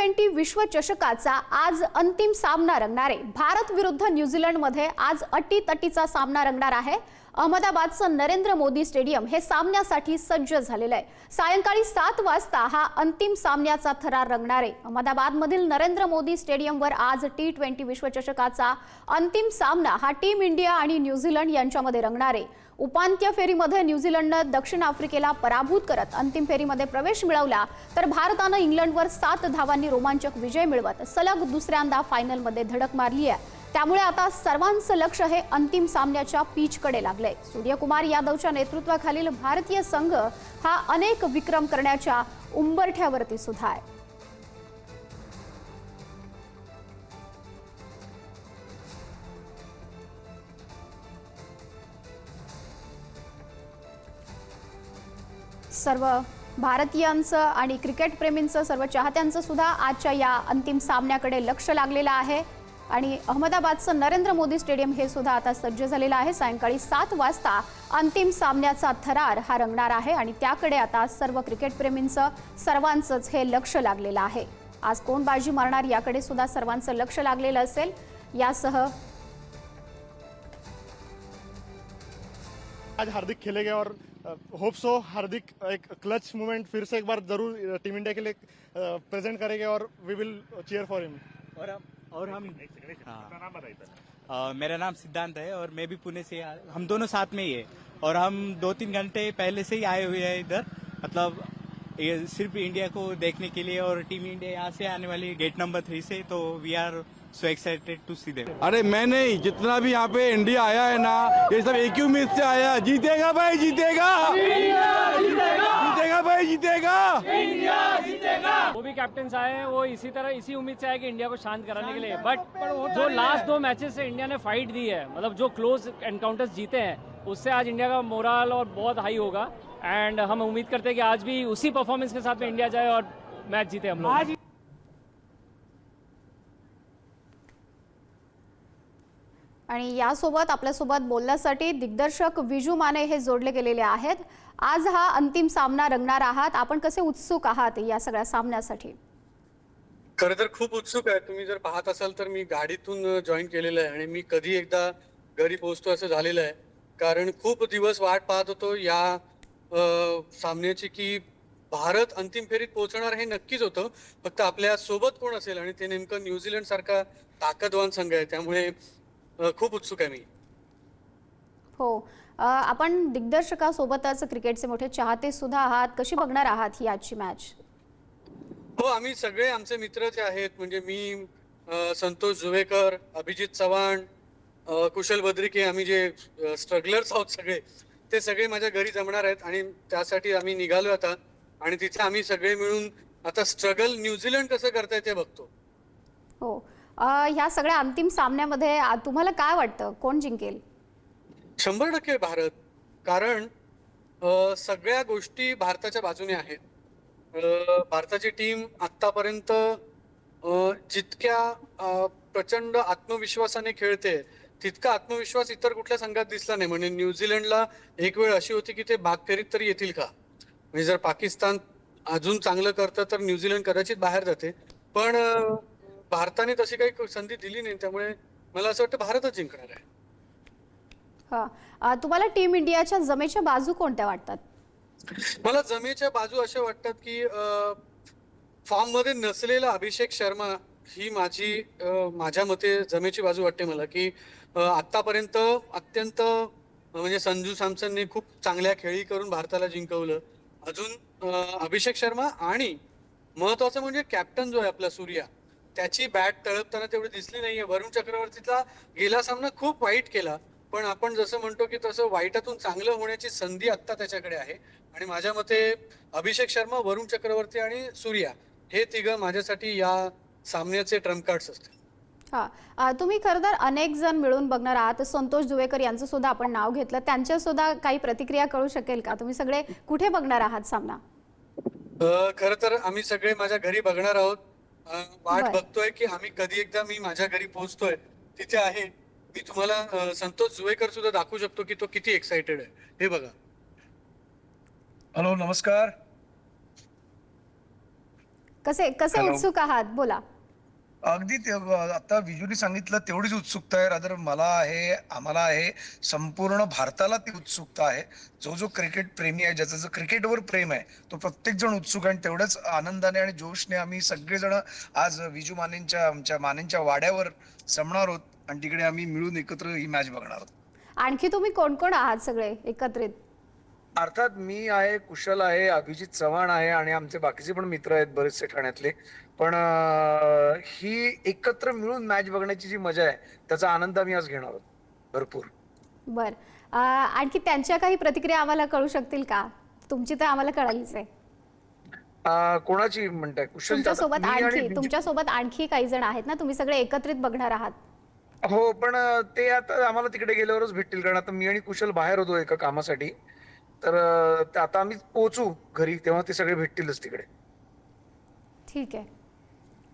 T20 विश्वचषकाचा आज अंतिम सामना रंगणार आहे। भारत विरुद्ध न्यूझीलंडमध्ये आज अटीतटीचा सामना रंगणार आहे। अहमदाबादचं नरेंद्र मोदी स्टेडियम हे सामन्यासाठी सज्ज झालेलं आहे। सायंकाळी 7 वाजता हा अंतिम सामन्याचा थरार रंगणार आहे। अहमदाबादमधील नरेंद्र मोदी स्टेडियमवर आज T20 विश्वचषकाचा अंतिम सामना हा टीम इंडिया आणि न्यूझीलंड यांच्यामध्ये रंगणार आहे। उपांत्य फेरीमध्ये न्यूझीलंडनं दक्षिण आफ्रिकेला पराभूत करत अंतिम फेरीमध्ये प्रवेश मिळवला, तर भारतानं इंग्लंडवर 7 धावांनी रोमांचक विजय मिळवत सलग दुसऱ्यांदा फायनलमध्ये धडक मारली आहे। त्यामुळे आता सर्वांचं लक्ष हे अंतिम सामन्याच्या पिचकडे लागलंय। सूर्यकुमार यादवच्या नेतृत्वाखालील भारतीय संघ हा अनेक विक्रम करण्याच्या उंबरठ्यावरती सुद्धा आहे। सर्व भारतीयांचं आणि क्रिकेट प्रेमींचं, सर्व चाहत्यांचं सुद्धा आजच्या या अंतिम सामन्याकडे लक्ष लागलेलं आहे आणि अहमदाबादचं नरेंद्र मोदी स्टेडियम हे सुद्धा आता सज्ज झालेलं आहे। सायंकाळी 7 वाजता अंतिम सामन्याचा थरार हा रंगणार आहे आणि त्याकडे आता सर्व क्रिकेट प्रेमींचं, सर्वांचंच हे लक्ष लागलेलं आहे। आज कोण बाजी मारणार याकडे सुद्धा सर्वांचं लक्ष लागलेलं असेल। यासह आज हार्दिक खेलेगा और होप सो हार्दिक एक क्लच मोमेंट फिर से एक बार जरूर टीम इंडिया के लिए प्रेजेंट करेंगे और वी विल चीयर फॉर हिम। और हम मेरा नाम सिद्धांत है और मैं भी पुणे से, हम दोनों साथ में ही है और हम 2-3 घंटे पहले से ही आए हुए हैं इधर, मतलब ये सिर्फ इंडिया को देखने के लिए। और टीम इंडिया यहाँ से आने वाली गेट नंबर 3 से, तो we are so excited to see them. अरे मैं नहीं, जितना भी यहाँ पे इंडिया आया है ना, ये सब एक ही उम्मीद से आया, जीतेगा भाई जीतेगा, जीतेगा भाई जीतेगा, इंडिया जीतेगा। वो भी कैप्टन आए हैं, वो इसी तरह इसी उम्मीद से आए कि इंडिया को शांत कराने के लिए। बट जो लास्ट 2 मैचेस से इंडिया ने फाइट दी है, मतलब जो क्लोज एनकाउंटर्स जीते हैं, उससे आज इंडिया का मोरल और बहुत हाई होगा। एंड हम उम्मीद करते हैं कि आज भी उसी परफॉर्मेंस के साथ में इंडिया जाए और मैच जीते हम लोग। आणि यासोबत आपल्यासोबत बोलण्यासाठी दिग्दर्शक विजू माने हे जोडले गेलेले आहेत। आज हा अंतिम सामना रंगणार आहात, आपण कसे उत्सुक आहात या सगळ्या सामन्यासाठी? खरं तर खूप उत्सुक आहे। तुम्ही जर पाहत असाल तर मी गाडीतून जॉईन केलेलं आहे आणि मी कधी एकदा घरी पोहोचतो असं झालेलं आहे, कारण खूप दिवस वाट पाहत होतो या सामन्याची की भारत अंतिम फेरीत पोहोचणार हे नक्कीच होतं, फक्त आपल्या सोबत कोण असेल आणि ते नेमकं न्यूझीलंड सारखा ताकदवान संघ आहे, त्यामुळे खूप उत्सुक आहे मी। हो, आपण दिग्दर्शकासोबतच क्रिकेटचे मोठे चाहते सुद्धा आहात, कशी बघणार आहात ही आजची मॅच? हो, आम्ही सगळे आमचे मित्रच आहेत, म्हणजे मी, संतोष जुवेकर, अभिजित चव्हाण, कुशल बद्रिके, आम्ही जे स्ट्रगलर्स आहोत सगळे, ते सगळे माझ्या घरी जमणार आहेत आणि त्यासाठी आम्ही निघालो आता आणि तिथे आम्ही सगळे मिळून आता स्ट्रगल न्यूझीलंड कसं करताय ते बघतो। हो, ह्या सगळ्या अंतिम सामन्यामध्ये तुम्हाला काय वाटतं, कोण जिंकेल? 100% भारत, कारण सगळ्या गोष्टी भारताच्या बाजूने आहेत। भारताची टीम आतापर्यंत जितक्या प्रचंड आत्मविश्वासाने खेळते, तितका आत्मविश्वास इतर कुठल्या संघात दिसला नाही। म्हणजे न्यूझीलंडला एक वेळ अशी होती की ते भागफेरीत तरी येतील का, म्हणजे जर पाकिस्तान अजून चांगलं करतं तर न्यूझीलंड कदाचित बाहेर जाते, पण भारताने तशी काही संधी दिली नाही, त्यामुळे मला असं वाटतं भारतच जिंकणार आहे। हा, तुम्हाला टीम इंडियाच्या जमेच्या बाजू कोणत्या वाटतात? मला जमेच्या बाजू अशा वाटतात की फॉर्म मध्ये नसलेला अभिषेक शर्मा ही माझ्या मते जमेची बाजू वाटते मला, की आतापर्यंत अत्यंत म्हणजे संजू सॅमसनने खूप चांगल्या खेळी करून भारताला जिंकवलं। अजून अभिषेक शर्मा आणि महत्वाचं म्हणजे कॅप्टन जो आहे आपला सूर्या, त्याची बॅट तळपताना तेवढी दिसली नाहीये। वरुण चक्रवर्तीचा गेला सामना खूप वाईट केला, पण आपण जसं म्हणतो की तसं वाईटातून चांगलं होण्याची संधी आता त्याच्याकडे आहे आणि माझ्या मते अभिषेक शर्मा, वरुण चक्रवर्ती आणि सूर्या हे तिघं माझ्यासाठी या सामन्याचे ट्रम्प कार्ड्स असतील। हा, तुम्ही खरं तर अनेक जण मिळून बघणार आहात, संतोष जुवेकर यांचं सुद्धा आपण नाव घेतलं, त्यांच्या सुद्धा काही प्रतिक्रिया कळू शकेल का? तुम्ही सगळे कुठे बघणार आहात सामना? खरं तर आम्ही सगळे माझ्या घरी बघणार आहोत। वाट बघतोय की आम्ही कधी एकदा मी माझ्या घरी पोहोचतोय, तिथे आहे। मी तुम्हाला संतोष जुवेकर सुद्धा दाखवू शकतो की तो किती एक्साइटेड आहे, हे बघा। हॅलो, नमस्कार। कसे कसे हॅलो. उत्सुक आहात बोला. अगदी आता विजूने सांगितलं तेवढीच उत्सुकता आहे. रादर मला आहे, आम्हाला आहे, संपूर्ण भारताला ती उत्सुकता आहे. जो जो क्रिकेट प्रेमी आहे, ज्याचं क्रिकेटवर प्रेम आहे, तो प्रत्येक जण उत्सुक आहे. आणि तेवढ्याच आनंदाने आणि जोशने आम्ही सगळेजण आज विजू मानेंच्या आमच्या मानेंच्या वाड्यावर जमणार आहोत आणि तिकडे आम्ही मिळून एकत्र ही मॅच बघणार आहोत. आणखी तुम्ही कोण कोण आहात सगळे एकत्रित? अर्थात मी आहे, कुशल आहे, अभिजित चव्हाण आहे आणि आमचे बाकीचे पण मित्र आहेत बरेचसे ठाण्यातले. पण ही एकत्र मिळून मॅच बघण्याची जी मजा आहे त्याचा आनंद आम्ही आज घेणार आहोत भरपूर. बर, आणखी त्यांच्या काही प्रतिक्रिया आम्हाला कळू शकतील का? तुमची तर आम्हाला कळालीच आहे. कोणाची म्हणताय? कुशल तुमच्यासोबत आणखी काही जण आहेत ना, तुम्ही सगळे एकत्रित बघणार आहात? हो, पण ते आता आम्हाला तिकडे गेल्यावरच भेटतील, कारण आता मी आणि कुशल बाहेर होतो एका कामासाठी. तर आता आम्ही पोहोचू घरी तेव्हा ते सगळे भेटतीलच तिकडे. ठीक आहे,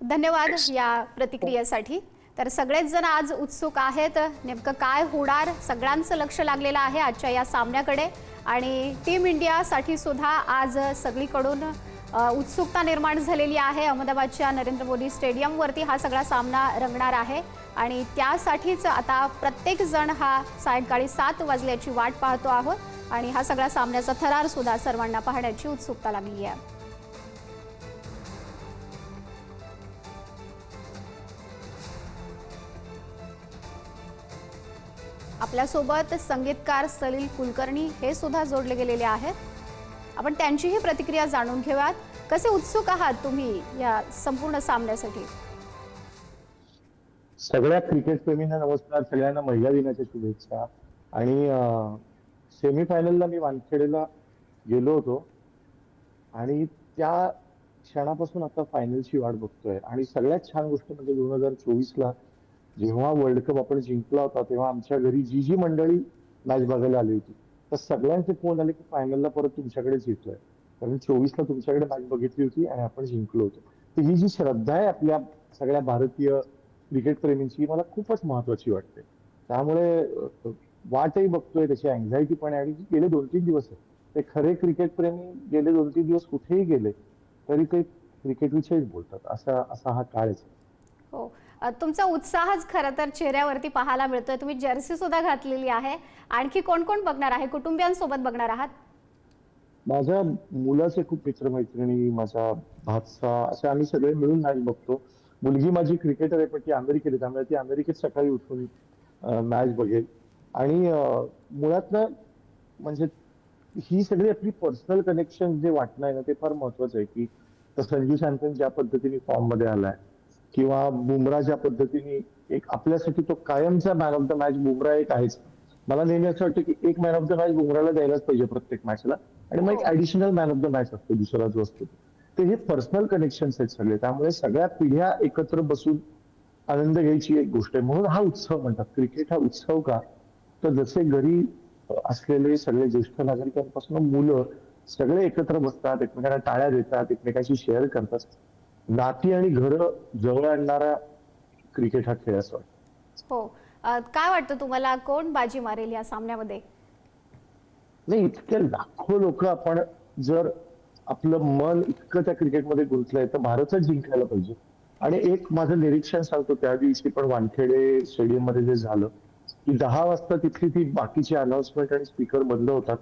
धन्यवाद या प्रतिक्रियेसाठी. तर सगळेच जण आज उत्सुक आहेत, नेमकं काय होणार सगळ्यांचं लक्ष लागलेलं आहे आजच्या या सामन्याकडे. आणि टीम इंडियासाठी सुद्धा आज सगळीकडून उत्सुकता निर्माण झालेली आहे. अहमदाबादच्या नरेंद्र मोदी स्टेडियमवरती हा सगळा सामना रंगणार आहे आणि त्यासाठीच आता प्रत्येक जण हा सायंकाळी 7 वाजल्याची वाट पाहतो आहोत आणि हा सगळा सामन्याचा थरार सुद्धा सर्वांना पाहण्याची उत्सुकता लागली आहे. आपल्यासोबत संगीतकार सलील कुलकर्णी हे सुद्धा जोडले गेलेले आहेत. आपण त्यांचीही प्रतिक्रिया जाणून घेऊयात. कसे उत्सुक आहात तुम्ही या संपूर्ण सामन्यासाठी? सगळ्या क्रिकेट प्रेमींना नमस्कार, सगळ्यांना महिला दिनाच्या शुभेच्छा. आणि सेमीफायनलला मी वानखेडेला गेलो होतो आणि त्या क्षणापासून आता फायनलची वाट बघतोय. आणि सगळ्यात छान गोष्ट म्हणजे 2024ला जेव्हा वर्ल्ड कप आपण जिंकला होता तेव्हा आमच्या घरी जी जी मंडळी मॅच बघायला आली होती तर सगळ्यांचे फोन आले की फायनलला परत तुमच्याकडेच येतोय, कारण 24ला तुमच्याकडे मॅच बघितली होती आणि आपण जिंकलो होतो. तर ही जी श्रद्धा आहे आपल्या सगळ्या भारतीय क्रिकेट प्रेमींची मला खूपच महत्वाची वाटते. त्यामुळे वाटही बघतोय, त्याची अँझायटी पण आहे. आणि गेले 2-3 दिवस आहे ते खरे क्रिकेट प्रेमी गेले 2-3 दिवस कुठेही गेले तरी ते क्रिकेट विषयीच बोलतात. असा हा काळ आहे. हो, तुमचा उत्साहच खरं तर चेहऱ्यावरती पाहायला मिळतोय. तुम्ही जर्सी सुद्धा घातलेली आहे. आणखी कोण कोण बघणार आहे? कुटुंबियांसोबत बघणार आहात? माझ्या मुलाचे खूप मित्रमैत्रिणी, माझा भाचा, असे आम्ही सगळे मिळून मॅच बघतो. मुलगी माझी क्रिकेटर आहे पण ती अमेरिकेत आहे, त्यामुळे ती अमेरिकेत सकाळी उठून मॅच बघेल. आणि मुळात ना म्हणजे ही सगळी आपली पर्सनल कनेक्शन जे वाटणं आहे ना ते फार महत्वाचं आहे. की संजू सॅमसन ज्या पद्धतीने फॉर्म मध्ये आलाय किंवा बुमराह ज्या पद्धतीने एक आपल्यासाठी तो कायमचा man of the match Bumrah एक आहेच. मला नेहमी असं वाटतं की एक मॅन ऑफ द मॅच बुमराहला द्यायलाच पाहिजे प्रत्येक मॅचला आणि मग एक additional man of the match असतो दुसरा जो असतो. तर हे पर्सनल कनेक्शन्स आहेत सगळे, त्यामुळे सगळ्या पिढ्या एकत्र बसून आनंद घ्यायची एक गोष्ट आहे. म्हणून हा उत्सव म्हणतात. क्रिकेट हा उत्सव का? तर जसे घरी असलेले सगळे ज्येष्ठ नागरिकांपासून मुलं सगळे एकत्र बसतात, एकमेकांना टाळ्या देतात, एकमेकांशी शेअर करतात. नाती आणि घरं जवळ आणणारा क्रिकेट हा खेळ असतो. हो, काय वाटतं तुम्हाला कोण बाजी मारेल या सामन्यामध्ये? नाही, इतके लाखो लोक आपण जर आपलं मन इतकं त्या क्रिकेटमध्ये गुंतलंय तर भारतच जिंकायला पाहिजे. आणि एक माझं निरीक्षण सांगतो, त्या दिवशी पण वानखेडे स्टेडियम मध्ये जे झालं की 10 वाजता तिथली ती बाकीची अनाउन्समेंट आणि स्पीकर बंद होतात.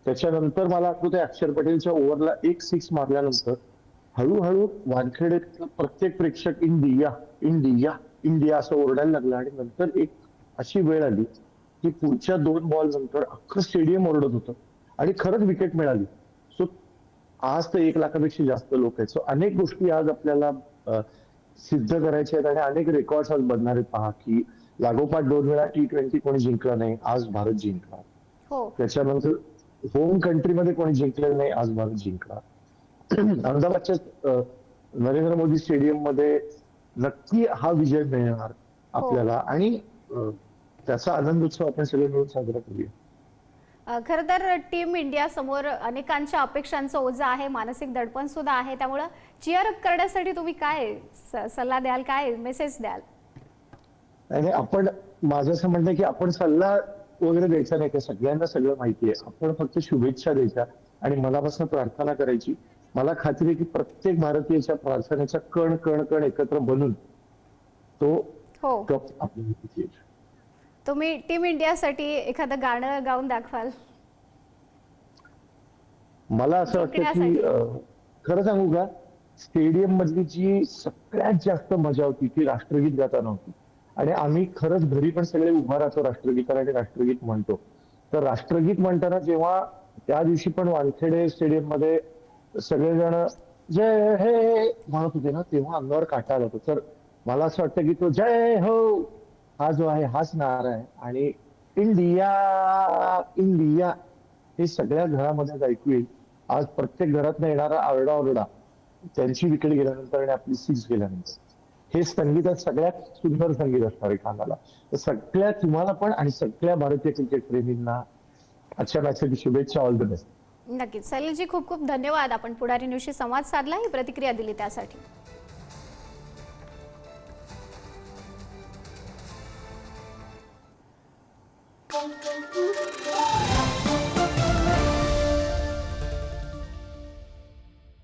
त्याच्यानंतर मला आठवतंय अक्षर पटेलच्या ओव्हरला एक 6 मारल्यानंतर हळूहळू वानखेडेतला प्रत्येक प्रेक्षक इंडिया इंडिया इंडिया असं ओरडायला लागला. आणि नंतर एक अशी वेळ आली की पुढच्या 2 बॉल नंतर अख्खं स्टेडियम ओरडत होतं आणि खरंच विकेट मिळाली. सो आज तर 1 लाखापेक्षा जास्त लोक आहेत. सो अनेक गोष्टी आज आपल्याला सिद्ध करायच्या आहेत आणि अनेक रेकॉर्ड आज बनणार आहेत. पहा की लागोपाठ 2 वेळा T20 कोणी जिंकला नाही, आज भारत जिंकला. हो, त्याच्यानंतर होम कंट्रीमध्ये कोणी जिंकलेलं नाही, आज भारत जिंकला. अहमदाबादच्या नरेंद्र मोदी स्टेडियम मध्ये नक्की हा विजय मिळणार आपल्याला आणि त्याचा आनंद उत्सव आपण सगळे मिळून साजरा करूया. खरं तर टीम इंडिया समोर अनेकांच्या अपेक्षांचं ओझं आहे, मानसिक दडपण सुद्धा आहे. त्यामुळं चिअर अप करण्यासाठी तुम्ही काय सल्ला द्याल, काय मेसेज द्याल? आणि आपण माझं असं म्हणणं की आपण सल्ला वगैरे द्यायचा नाही, त्या सगळ्यांना सगळं माहिती आहे. आपण फक्त शुभेच्छा द्यायच्या आणि मनापासून प्रार्थना करायची मला खात्री आहे की प्रत्येक भारतीयाच्या प्रार्थनेच्या कण कण कण एकत्र बनून तो हो, कप आपल्या हाती येईल. तुम्ही टीम इंडियासाठी एखादं गाणं गाऊन दाखवाल? मला असं वाटतं की जिंकण्यासाठी. खरं सांगू का, स्टेडियम मधली जी सगळ्यात जास्त मजा होती ती राष्ट्रगीत गाताना होती. आणि आम्ही खरंच घरी पण सगळे उभा राहतो राष्ट्रगीताला आणि राष्ट्रगीत म्हणतो. तर राष्ट्रगीत म्हणताना जेव्हा त्या दिवशी पण वानखेडे स्टेडियम मध्ये सगळेजण जय हे म्हणत होते ना, तेव्हा अंगावर काटा आला होता. तर मला असं वाटतं की तो जय हो हा जो आहे हाच नारा आहे. आणि इंडिया इंडिया हे सगळ्या घरामध्ये ऐकू येईल. आज प्रत्येक घरातनं येणारा आरडाओरडा त्यांची विकेट गेल्यानंतर आणि आपली सिक्स गेल्यानंतर, हे संगीतात सगळ्यात सुंदर संगीत असणार आहे कानाला. तर सगळ्या तुम्हाला पण आणि सगळ्या भारतीय क्रिकेट प्रेमींना आजच्या मॅचसाठी शुभेच्छा. All the best. नक्कीच सैलजी, खूप खूप धन्यवाद. आपण पुढारी न्यूजशी संवाद साधला, ही प्रतिक्रिया दिली त्यासाठी.